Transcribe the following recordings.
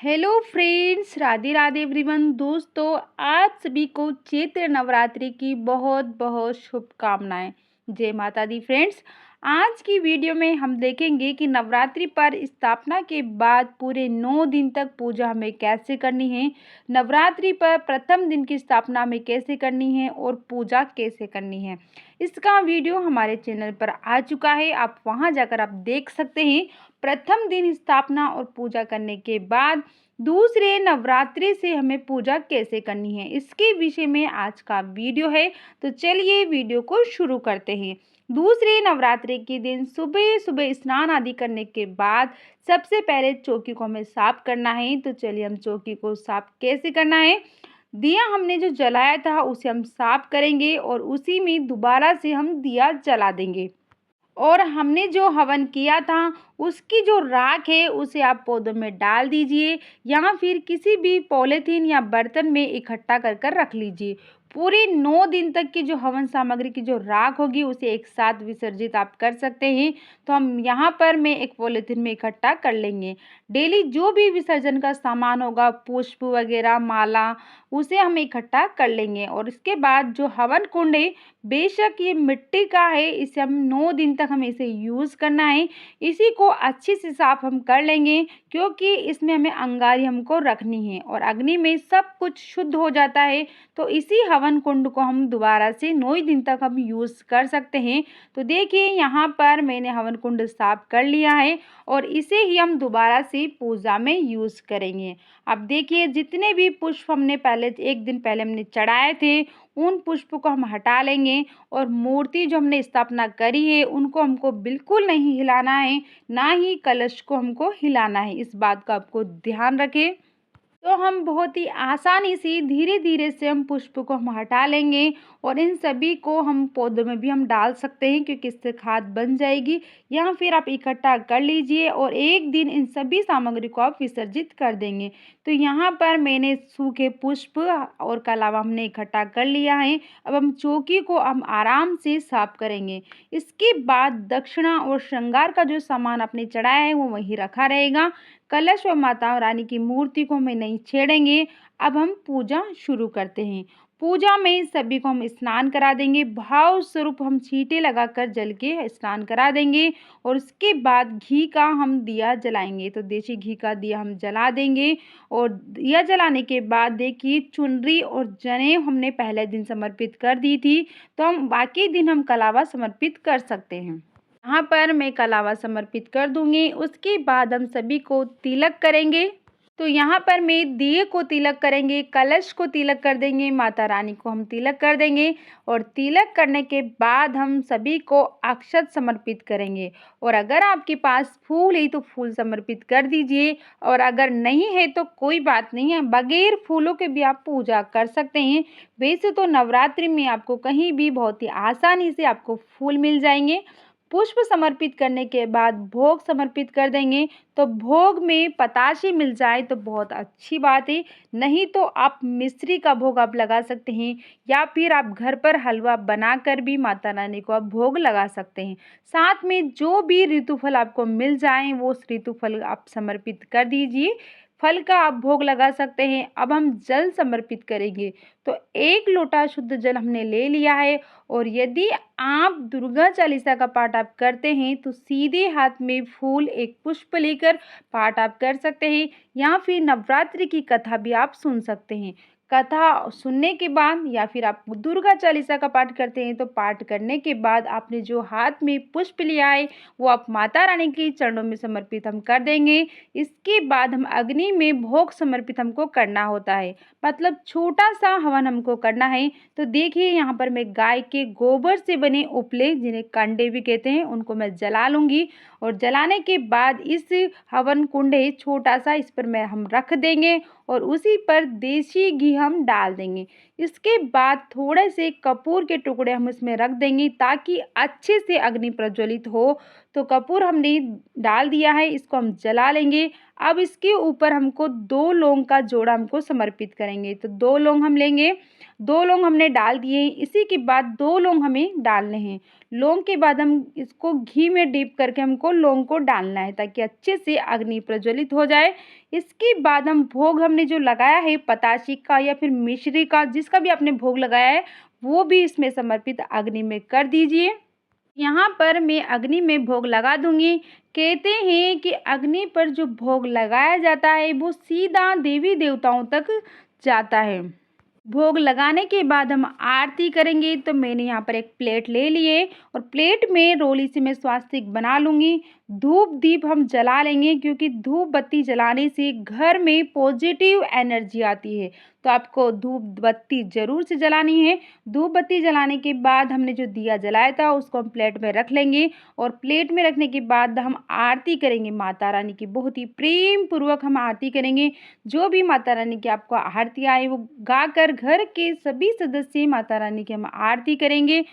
Hello friends, Radhe Radhe everyone. दोस्तों, आज सभी को चैत्र नवरात्रि की बहुत बहुत शुभकामनाएं। जय माता दी। फ्रेंड्स, आज की वीडियो में हम देखेंगे कि नवरात्रि पर स्थापना के बाद पूरे 9 दिन तक पूजा हमें कैसे करनी है, नवरात्रि पर प्रथम दिन की स्थापना हमें कैसे करनी है और पूजा कैसे करनी है। इसका वीडियो हमारे चैनल पर आ चुका है, आप वहां जाकर आप देख सकते हैं। प्रथम दिन स्थापना और पूजा करने के बाद दूसरे नवरात्रि से हमें पूजा कैसे करनी है, इसके विषय में आज का वीडियो है। तो चलिए वीडियो को शुरू करते हैं। दूसरे नवरात्रि के दिन सुबह सुबह स्नान आदि करने के बाद सबसे पहले चौकी को हमें साफ करना है। तो चलिए हम चौकी को साफ कैसे करना है। दिया हमने जो जलाया था उसे हम साफ करेंगे और उसी में दोबारा से हम दिया जला देंगे। और हमने जो हवन किया था उसकी जो राख है उसे आप पौधों में डाल दीजिए या फिर किसी भी पॉलीथीन या बर्तन में इकट्ठा कर कर रख लीजिए। पूरे 9 दिन तक की जो हवन सामग्री की जो राख होगी उसे एक साथ विसर्जित आप कर सकते हैं। तो हम यहाँ पर मैं एक पॉलीथीन में इकट्ठा कर लेंगे। डेली जो भी विसर्जन का सामान होगा, पुष्प वगैरह, माला, उसे हम इकट्ठा कर लेंगे। और इसके बाद जो हवन कुंड है, बेशक ये मिट्टी का है, इसे हम 9 दिन तक हमें इसे यूज़ करना है। इसी को अच्छे से साफ हम कर लेंगे क्योंकि इसमें हमें अंगारी हमको रखनी है और अग्नि में सब कुछ शुद्ध हो जाता है। तो इसी हवन कुंड को हम दोबारा से 9 दिन तक हम यूज़ कर सकते हैं। तो देखिए यहाँ पर मैंने हवन कुंड साफ कर लिया है और इसे ही हम दोबारा से पूजा में यूज़ करेंगे। अब देखिए जितने भी पुष्प हमने पहले एक दिन पहले हमने चढ़ाए थे उन पुष्प को हम हटा लेंगे और मूर्ति जो हमने स्थापना करी है उनको हमको बिल्कुल नहीं हिलाना है, ना ही कलश को हमको हिलाना है। इस बात का आपको ध्यान रखें। तो हम बहुत ही आसानी से धीरे धीरे से हम पुष्प को हम हटा लेंगे और इन सभी को हम पौधों में भी हम डाल सकते हैं क्योंकि इससे खाद बन जाएगी। या फिर आप इकट्ठा कर लीजिए और एक दिन इन सभी सामग्री को आप विसर्जित कर देंगे। तो यहाँ पर मैंने सूखे पुष्प और के अलावा हमने इकट्ठा कर लिया है। अब हम चौकी को हम आराम से साफ करेंगे। इसके बाद दक्षिणा और श्रृंगार का जो सामान आपने चढ़ाया है वो वहीं रखा रहेगा। कलश व माता रानी की मूर्ति को हमें नहीं छेड़ेंगे। अब हम पूजा शुरू करते हैं। पूजा में सभी को हम स्नान करा देंगे। भाव स्वरूप हम छींटे लगाकर जल के स्नान करा देंगे और उसके बाद घी का हम दिया जलाएंगे। तो देसी घी का दिया हम जला देंगे और दिया जलाने के बाद देखिए चुनरी और जनेऊ हमने पहले दिन समर्पित कर दी थी, तो हम बाकी दिन हम कलावा समर्पित कर सकते हैं। यहाँ पर मैं कलावा समर्पित कर दूंगी। उसके बाद हम सभी को तिलक करेंगे। तो यहाँ पर मैं दिए को तिलक करेंगे, कलश को तिलक कर देंगे, माता रानी को हम तिलक कर देंगे और तिलक करने के बाद हम सभी को अक्षत समर्पित करेंगे। और अगर आपके पास फूल है तो फूल समर्पित कर दीजिए और अगर नहीं है तो कोई बात नहीं है, बगैर फूलों के भी आप पूजा कर सकते हैं। वैसे तो नवरात्रि में आपको कहीं भी बहुत ही आसानी से आपको फूल मिल जाएंगे। पुष्प समर्पित करने के बाद भोग समर्पित कर देंगे। तो भोग में पताशे मिल जाए तो बहुत अच्छी बात है, नहीं तो आप मिश्री का भोग आप लगा सकते हैं या फिर आप घर पर हलवा बनाकर भी माता रानी को आप भोग लगा सकते हैं। साथ में जो भी ऋतुफल आपको मिल जाए वो ऋतुफल आप समर्पित कर दीजिए। फल का आप भोग लगा सकते हैं। अब हम जल समर्पित करेंगे। तो 1 लोटा शुद्ध जल हमने ले लिया है और यदि आप दुर्गा चालीसा का पाठ आप करते हैं तो सीधे हाथ में फूल, एक पुष्प लेकर पाठ आप कर सकते हैं या फिर नवरात्रि की कथा भी आप सुन सकते हैं। कथा सुनने के बाद या फिर आप दुर्गा चालीसा का पाठ करते हैं तो पाठ करने के बाद आपने जो हाथ में पुष्प लिया है वो आप माता रानी के चरणों में समर्पित हम कर देंगे। इसके बाद हम अग्नि में भोग समर्पित हमको करना होता है, मतलब छोटा सा हवन हमको करना है। तो देखिए यहाँ पर मैं गाय के गोबर से बने उपले, जिन्हें कंडे भी कहते हैं, उनको मैं जला लूँगी और जलाने के बाद इस हवन कुंड है छोटा सा, इस पर मैं हम रख देंगे और उसी पर देसी घी हम डाल देंगे। इसके बाद थोड़े से कपूर के टुकड़े हम इसमें रख देंगे ताकि अच्छे से अग्नि प्रज्वलित हो। तो कपूर हमने डाल दिया है, इसको हम जला लेंगे। अब इसके ऊपर हमको 2 लौंग का जोड़ा हमको समर्पित करेंगे। तो 2 लौंग हम लेंगे, 2 लौंग हमने डाल दिए। इसी के बाद 2 लौंग हमें डालने हैं। लौंग के बाद हम इसको घी में डीप करके हमको लौंग को डालना है ताकि अच्छे से अग्नि प्रज्वलित हो जाए। इसके बाद हम भोग हमने जो लगाया है पताशी का या फिर मिश्री का, जिसका भी आपने भोग लगाया है, वो भी इसमें समर्पित अग्नि में कर दीजिए। यहाँ पर मैं अग्नि में भोग लगा दूंगी। कहते हैं कि अग्नि पर जो भोग लगाया जाता है वो सीधा देवी देवताओं तक जाता है। भोग लगाने के बाद हम आरती करेंगे। तो मैंने यहाँ पर एक प्लेट ले लिए और प्लेट में रोली से मैं स्वास्तिक बना लूँगी। धूप दीप हम जला लेंगे क्योंकि धूप बत्ती जलाने से घर में पॉजिटिव एनर्जी आती है। तो आपको धूप बत्ती ज़रूर से जलानी है। धूप बत्ती जलाने के बाद हमने जो दिया जलाया था उसको हम प्लेट में रख लेंगे और प्लेट में रखने के बाद हम आरती करेंगे माता रानी की। बहुत ही प्रेम पूर्वक हम आरती करेंगे। जो भी माता रानी की आपको आरती आए वो गाकर घर के सभी सदस्य माता रानी की हम आरती करेंगे।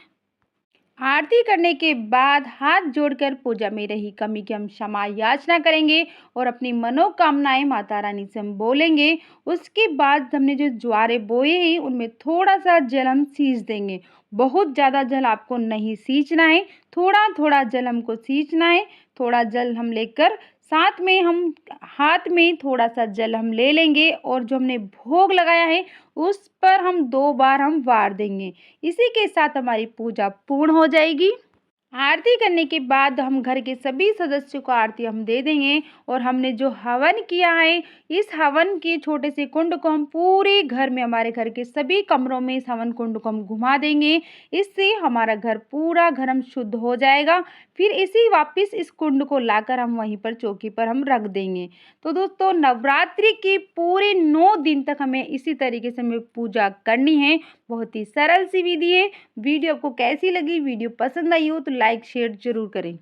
आरती करने के बाद हाथ जोड़कर पूजा में रही कमी की हम क्षमा याचना करेंगे और अपनी मनोकामनाएं माता रानी से हम बोलेंगे। उसके बाद हमने जो ज्वारे बोए हैं उनमें थोड़ा सा जल हम सींच देंगे। बहुत ज़्यादा जल आपको नहीं सींचना है, थोड़ा थोड़ा जल हमको सींचना है। थोड़ा जल हम लेकर साथ में हम हाथ में थोड़ा सा जल हम ले लेंगे और जो हमने भोग लगाया है उस पर हम 2 बार हम वार देंगे। इसी के साथ हमारी पूजा पूर्ण हो जाएगी। आरती करने के बाद हम घर के सभी सदस्यों को आरती हम दे देंगे और हमने जो हवन किया है इस हवन के छोटे से कुंड को हम पूरे घर में, हमारे घर के सभी कमरों में इस हवन कुंड को हम घुमा देंगे। इससे हमारा घर पूरा घर हम शुद्ध हो जाएगा। फिर इसी वापस इस कुंड को लाकर हम वहीं पर चौकी पर हम रख देंगे। तो दोस्तों नवरात्रि के पूरे 9 दिन तक हमें इसी तरीके से हमें पूजा करनी है। बहुत ही सरल सी विधि है। वीडियो आपको कैसी लगी? वीडियो पसंद आई हो तो लाइक शेयर जरूर करें।